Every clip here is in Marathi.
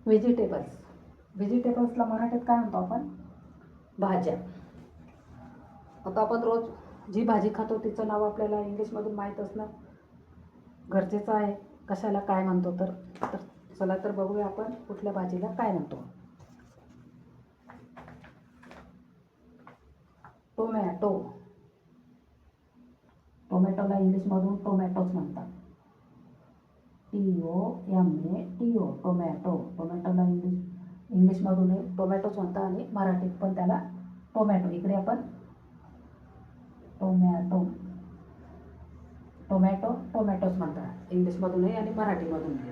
व्हेजिटेबल्स. व्हेजिटेबल्सला मराठीत काय म्हणतो आपण? भाज्या. आता आपण रोज जी भाजी खातो तिचं नाव आपल्याला इंग्लिशमधून माहीत असणं गरजेचं आहे. कशाला काय म्हणतो तर चला तर बघूया आपण कुठल्या भाजीला काय म्हणतो. टोमॅटो. टोमॅटोला इंग्लिशमधून टोमॅटोच म्हणतात. TOMATO tomato. टोमॅटोला इंग्लिशमधून टोमॅटोच म्हणतात आणि मराठीत पण त्याला टोमॅटो. इकडे आपण टोमॅटोच म्हणतात इंग्लिशमधूनही आणि मराठीमधूनही.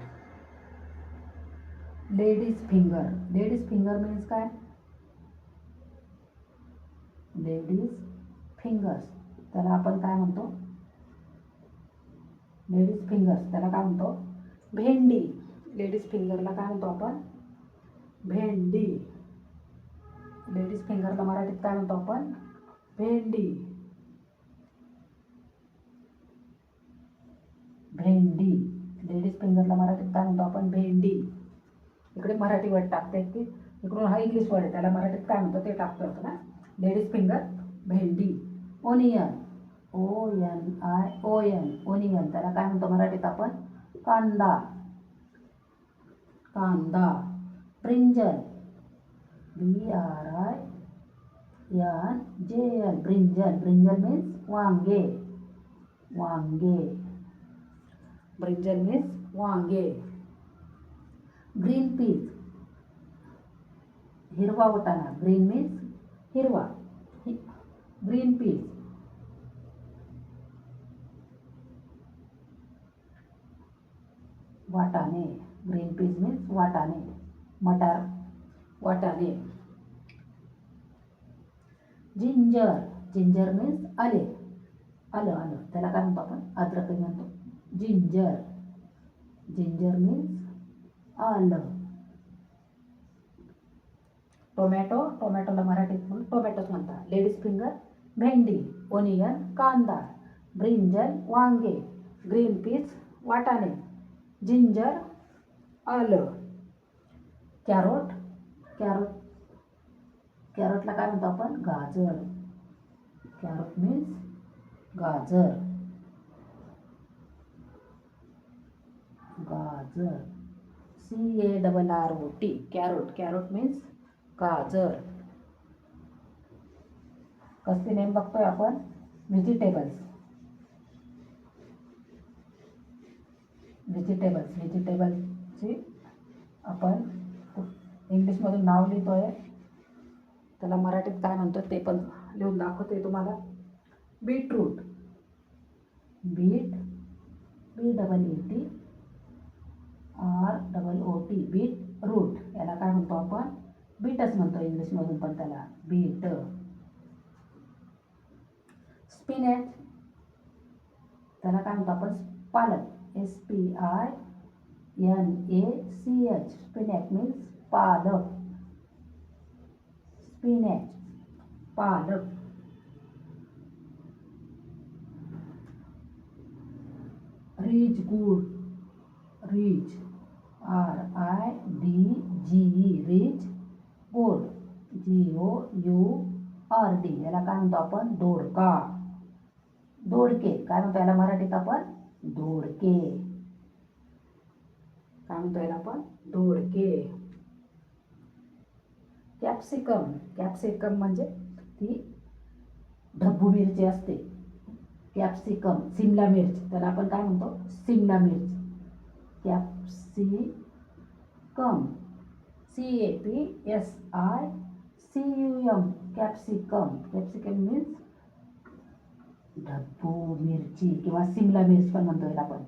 Ladies finger. Ladies finger means काय? लेडीज फिंगर्स त्याला आपण काय म्हणतो? लेडीज फिंगर्स त्याला काय म्हणतो? भेंडी. लेडीज फिंगरला काय म्हणतो आपण? भेंडी. लेडीज फिंगरला मराठीत काय म्हणतो आपण? भेंडी. भेंडी. लेडीज फिंगरला मराठीत काय म्हणतो आपण? भेंडी. इकडे मराठी वर्ड टाकते की इकडून हा इंग्लिश वर्ड आहे त्याला मराठीत काय म्हणतो ते टाकतो होतं ना. लेडीज फिंगर भेंडी. ओनियन. ONION ओनियन त्याला काय म्हणतो मराठीत आपण? कांदा. कांदा. Brinjal. BRINJL brinjal. Brinjal means वांगे. वांगे. ब्रिंजल मीन्स वांगे. Green peas. हिरवा वाटाणा. ग्रीन मीन्स हिरवा. Green peas. वाटाणे. ग्रीन पीज मीन्स वाटाणे. मटार. वाटाणे. जिंजर. जिंजर मीन्स आले. आलं त्याला काय म्हणतो आपण? अद्रक म्हणतो. जिंजर. जिंजर मीन्स आलं. टोमॅटो. टोमॅटोला मराठीत म्हणून टोमॅटोच म्हणतात. लेडीज फिंगर भेंडी. ओनियन कांदा. ब्रिंजल वांगे. ग्रीन पीज वाटाणे. जिंजर आलं. कॅरोट. कॅरोटला काय म्हणतो आपण? गाजर. कॅरोट मीन्स गाजर. गाजर. CARROT carrot. कॅरोट मीन्स गाजर. कसली नेम बघतोय आपण? व्हेजिटेबल्स. व्हेजिटेबल्सची आपण इंग्लिशमधून नाव लिहितोय त्याला मराठीत काय म्हणतो ते पण लिहून दाखवते तुम्हाला. Beetroot. Beet. BEETROOT. Beet root याला काय म्हणतो आपण? बीटच म्हणतो इंग्लिशमधून पण त्याला बीट. स्पिनॅच. त्याला काय म्हणतो आपण? पालक. SPINACH. स्पिनॅच मीन्स पालक. स्पिनॅच पालक. Rich good. Rich. RIDGE rich good. GOURD याला काय म्हणतो आपण? दोडका. दोडके. काय म्हणतो याला मराठीत आपण? दोडके. काय म्हणतो याला आपण? दोडके. कॅप्सिकम. कॅप्सिकम म्हणजे ती ढब्बू मिरची असते. कॅप्सिकम. सिमला मिर्च त्याला आपण काय म्हणतो? सिमला मिर्च. Capsicum. CAPSICUM capsicum. Capsicum means ढब्बू मिरची किंवा सिमला मिर्च पण म्हणतो याला आपण.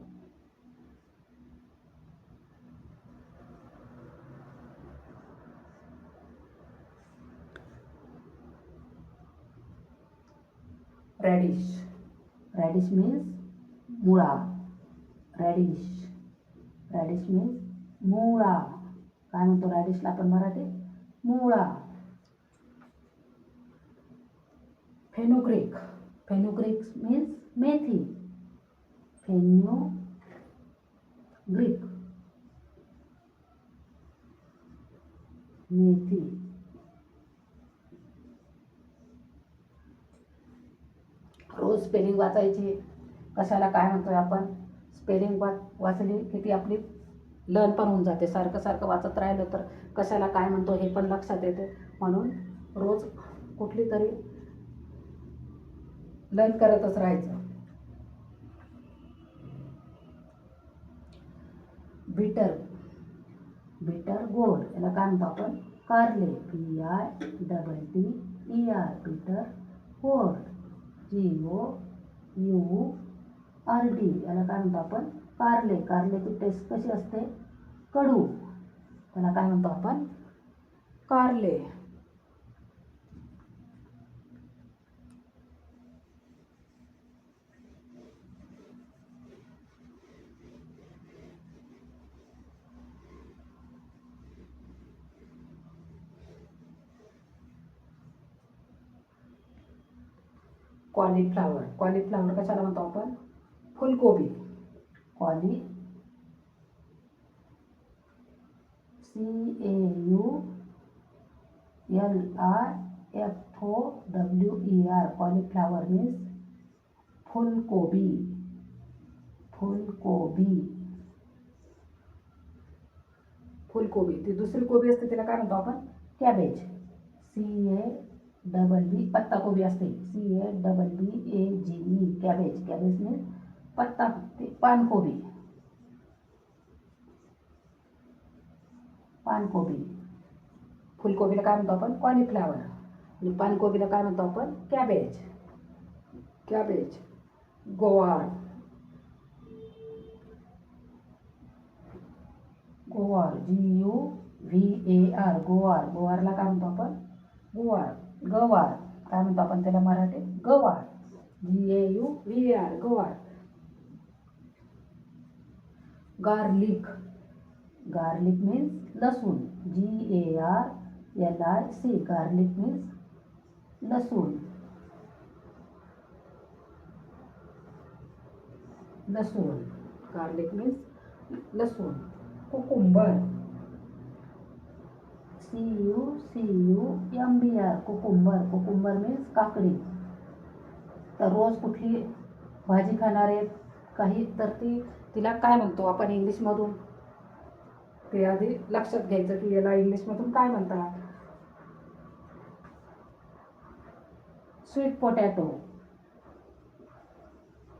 रॅडिश. रॅडिश मीन्स मुळा. रॅडिश. रॅडिश मीन्स मुळा. काय म्हणतो रॅडिशला आपण मराठीत? मुळा. फेनुग्रीक. फेनुग्रीक मीन्स मेथी. फेनुग्रीक. मेथी, रोज स्पेलिंग वाचायची. कशाला काय म्हणतोय आपण, स्पेलिंग वाचली की ती आपली लर्न पण होऊन जाते. सारखं सारखं वाचत राहिलं तर कशाला काय म्हणतो हे पण लक्षात येते. म्हणून रोज कुठली तरी लर्न करतच राहायचं. बिटर, बिटर गोड, याला काय म्हणतो आपण, कारले, BITTER, बिटर गोड, GOURD, याला काय म्हणतो आपण, कारले. कारल्याची टेस्ट कशी असते, कडू, त्याला काय म्हणतो आपण, कारले. कॉलीफ्लावर, कॉलीफ्लावर कशाला म्हणतो आपण, फुलकोबी. CAULIFLOWER, कॉलीफ्लावर मीन्स फुलकोबी. फुलकोबी, फुलकोबी. ती दुसरी कोबी असते तिला काय म्हणतो आपण, कॅबेज. CABB, पत्ताकोबी असते, CABBAGE, कॅबेज. कॅबेज मीन्स पत्ता, पानकोबी. पानकोबी. फुलकोबीला काय म्हणतो आपण, कॉलीफ्लावर. आणि पानकोबीला काय म्हणतो आपण, कॅबेज. कॅबेज. गवार, गवार, GUVAR, गवार. गवारला काय म्हणतो आपण, गवार. गवार काय म्हणतो आपण त्याला मराठीत, गवार. GAUVAR, गवार. गार्लिक, गार्लिक मीन्स लसूण, GARLIC, गार्लिक मीन्स लसूण. लसूण, गार्लिक मीन्स लसूण. Cucumber, CUCUMBR, cucumber. Cucumber means काकडी. तर रोज कुठली भाजी खाणार आहेत काही तर तिला काय म्हणतो आपण इंग्लिशमधून, ते आधी लक्षात घ्यायचं की याला इंग्लिशमधून काय म्हणतात. स्वीट पोटॅटो,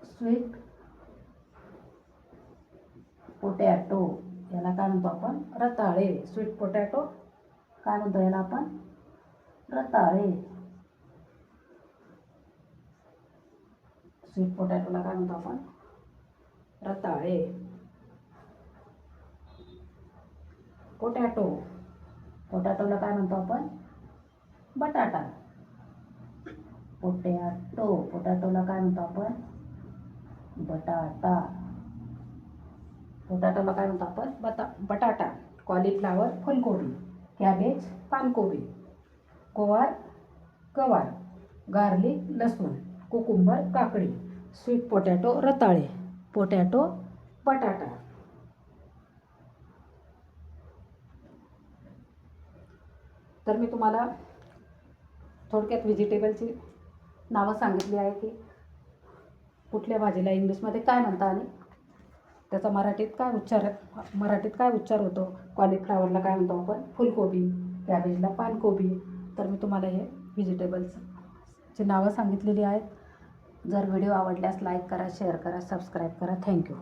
स्वीट पोटॅटो, याला काय म्हणतो आपण, रताळे. स्वीट पोटॅटो काय म्हणतो याला आपण, रताळे. स्वीट पोटॅटोला काय म्हणतो आपण, रताळे. पोटॅटो, पोटॅटोला काय म्हणतो आपण, बटाटा. पोटॅटो, पोटॅटोला काय म्हणतो आपण, बटाटा. पोटॅटोला काय म्हणतो आपण, बटाटा. कॉलीफ्लावर, फुलकोबी. कॅबेज, पानकोबी. गवार, गवार. गार्लिक, लसूण. कुकुंबर, काकडी. Sweet potato, रताळे. पोटॅटो, बटाटा. तर मी तुम्हाला थोडक्यात व्हेजिटेबलची नावं सांगितली आहे की कुठल्या भाजीला इंग्लिशमध्ये काय म्हणता आणि त्याचा मराठीत काय उच्चार होतो. कॉलीफ्लावरला काय म्हणतो आपण, फुलकोबी. कॅबेजला पानकोबी. तर मी तुम्हाला हे व्हेजिटेबल्सची नावं सांगितलेली आहेत. जर व्हिडिओ आवडल्यास लाईक करा, शेअर करा, सबस्क्राईब करा. थँक्यू.